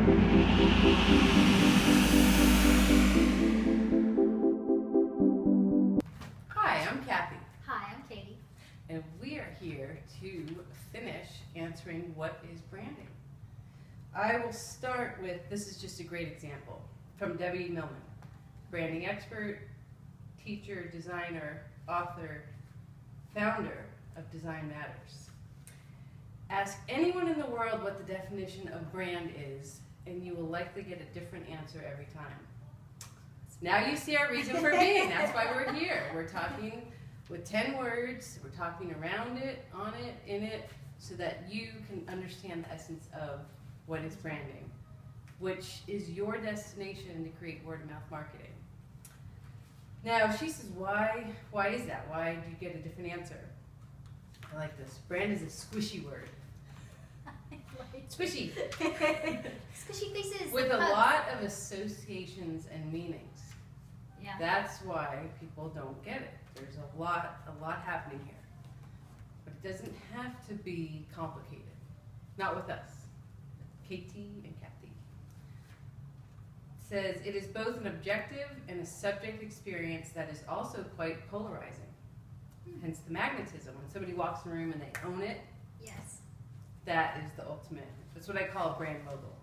Hi, I'm Kathy. Hi, I'm Katie. And we are here to finish answering what is branding. I will start with, this is just a great example, from Debbie Millman, branding expert, teacher, designer, author, founder of Design Matters. Ask anyone in the world what the definition of brand is, and you will likely get a different answer every time. Now you see our reason for being. That's why we're here. We're talking with 10 words. We're talking around it, on it, in it, so that you can understand the essence of what is branding, which is your destination to create word-of-mouth marketing. Now, she says, why is that? Why do you get a different answer? I like this. Brand is a squishy word. Squishy. Squishy faces. With a lot of associations and meanings. Yeah. That's why people don't get it. There's a lot happening here. But it doesn't have to be complicated. Not with us. Katie and Kathy. It says, it is both an objective and a subject experience that is also quite polarizing. Hence the magnetism. When somebody walks in a room and they own it, Yes. that is the ultimate. That's what I call a brand mogul.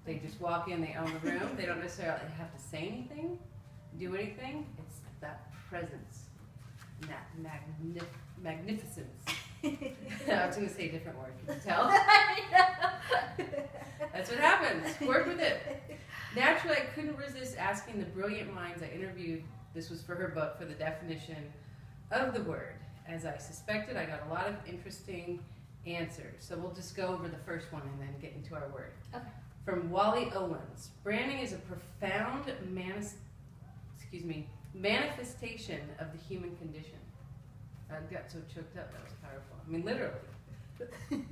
They just walk in, they own the room. They don't necessarily have to say anything, do anything. It's that presence, and that magnificence. I was going to say a different word. Can you tell? That's what happens. Work with it. Naturally, I couldn't resist asking the brilliant minds I interviewed. This was for her book, for the definition of the word. As I suspected, I got a lot of interesting answers. So we'll just go over the first one and then get into our word. Okay. From Wally Owens, branding is a profound manifestation of the human condition. I got so choked up, that was powerful. I mean, literally.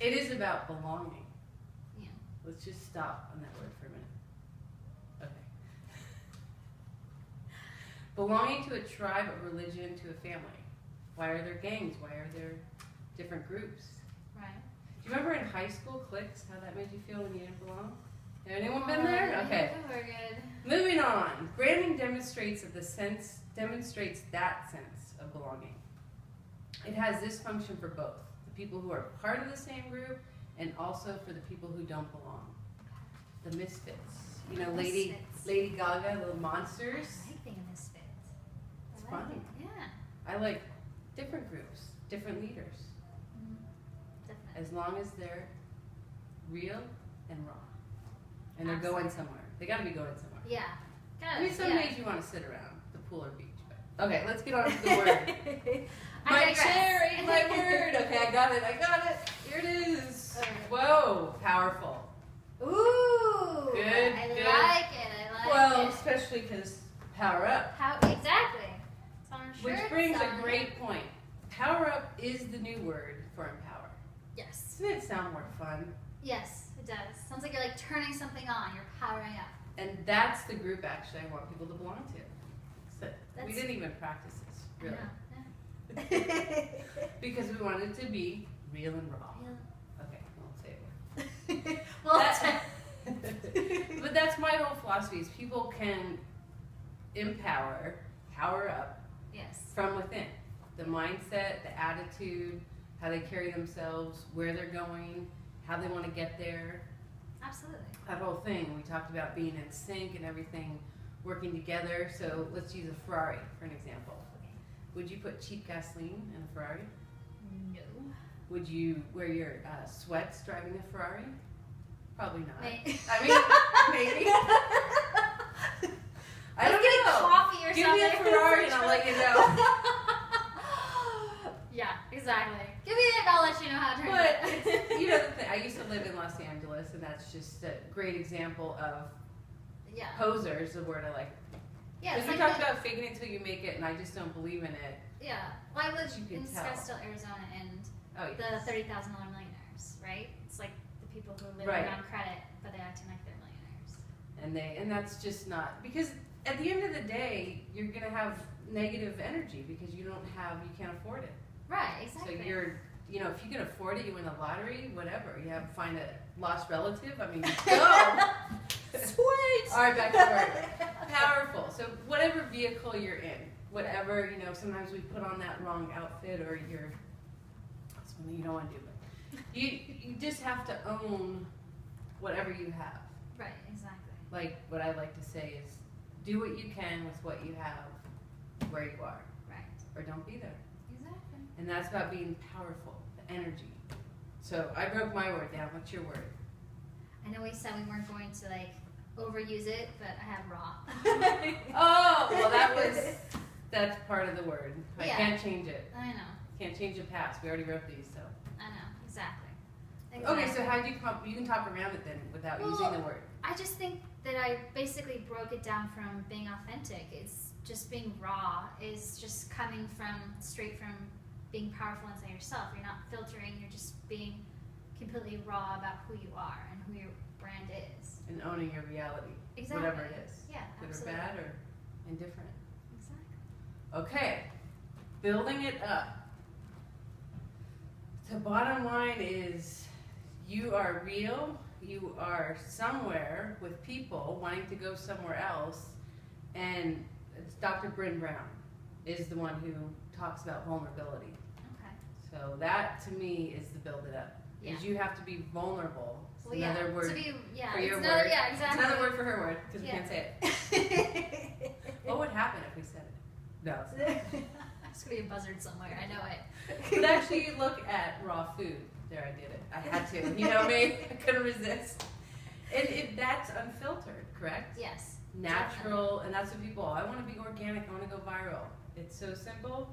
It is about belonging. Yeah. Let's just stop on that word for a minute. Okay. Belonging to a tribe, a religion, to a family. Why are there gangs? Why are there different groups? Right. Do you remember in high school cliques, how that made you feel when you didn't belong? Anyone been there? Okay. We're good. Moving on. Branding demonstrates that sense of belonging. It has this function for both the people who are part of the same group and also for the people who don't belong. The misfits. You know, Lady Gaga, Little Monsters. I like being a misfit. It's I like fun. it. Yeah. I like different groups, different leaders, Definitely. as long as they're real and raw. And they're Absolutely. going somewhere. They gotta be going somewhere. Yeah. Good. I mean, some yeah. days you want to sit around the pool or beach. But okay, let's get on to the word. I My digress. cherry, my word. Okay, I got it. Here it is. Okay. Whoa, powerful. Ooh. Good, I good. like it. I like Well, it. especially because power up. How exactly? It's on our Which shirt, brings it's a on- great point. Power up is the new word for empower. Yes. Doesn't it sound more fun? Yes, it does. Sounds like you're like turning something on. You're powering up. And that's the group actually I want people to belong to. So we That's- didn't even practice this, really. Yeah. Because we wanted it to be real and raw. Yeah. Okay, I won't say a word. Well, But that's my whole philosophy is people can power up yes. from within. The mindset, the attitude, how they carry themselves, where they're going, how they want to get there. Absolutely. That whole thing. We talked about being in sync and everything working together. So let's use a Ferrari for an example. Okay. Would you put cheap gasoline in a Ferrari? No. Would you wear your sweats driving a Ferrari? Probably not. Maybe. I mean, maybe. I don't Get know. coffee or Give something. me a Ferrari and I'll let you know. Yeah, exactly. Give me it and I'll let you know how to turn But it. it's, you know the thing, I used to live in Los Angeles, and that's just a great example of Yeah. poser is the word I like. Yeah. Because It's we like talked about faking it until you make it, and I just don't believe in it. yeah. Well, I lived You can in tell. Scottsdale, Arizona, and Oh, the yes. $30,000 millionaires, right? It's like the people who live Right. around credit, but they're acting like they're millionaires. And that's just not, because at the end of the day, you're gonna have negative energy because you can't afford it. Right. Exactly. So you know, if you can afford it, you win the lottery, whatever. You have find a lost relative. I mean, go. Sweet. All right, back to work. Powerful. So whatever vehicle you're in, whatever, you know, sometimes we put on that wrong outfit or you're something you don't want to do, but you just have to own whatever you have. Right, exactly. Like what I like to say is, do what you can with what you have, where you are, Right. or don't be there. Exactly. And that's about being powerful, the energy. So I broke my word down. What's your word? I know we said we weren't going to like overuse it, but I have raw. Oh, well that's part of the word. I Yeah. can't change it. I know. Can't change the past. We already wrote these, so. I know. Exactly. Okay, so how do you can talk around it then without using the word. I just think that I basically broke it down from being authentic. It's just being raw. Is just coming straight from being powerful inside yourself. You're not filtering. You're just being completely raw about who you are and who your brand is. And owning your reality. Exactly. Whatever it is. Yeah, Good absolutely. or bad or indifferent. Exactly. Okay, building it up. The bottom line is you are real, you are somewhere with people wanting to go somewhere else, and it's Dr. Bryn Brown is the one who talks about vulnerability. Okay. So that to me is the build it up. Yeah. Is you have to be vulnerable. It's Well, another yeah. word To be, yeah. for It's your another, word. yeah, exactly. It's another word for her word, because Yeah. we can't say it. What would happen if we said it? No. It's not. There's gonna be a buzzard somewhere. I know it. But actually, you look at raw food. There, I did it. I had to. You know me. I couldn't resist. And that's unfiltered, correct? Yes. Natural, and that's what people. I want to be organic. I want to go viral. It's so simple.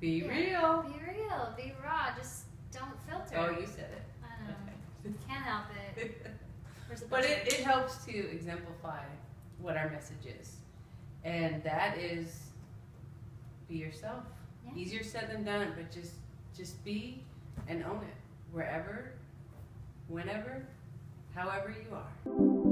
Be Yeah. real. Be real. Be raw. Just don't filter. Oh, you said it. I know. Okay. Can't help it. Where's the But buzzard? it helps to exemplify what our message is, and that is be yourself. Yeah. Easier said than done, but just be and own it wherever, whenever, however you are.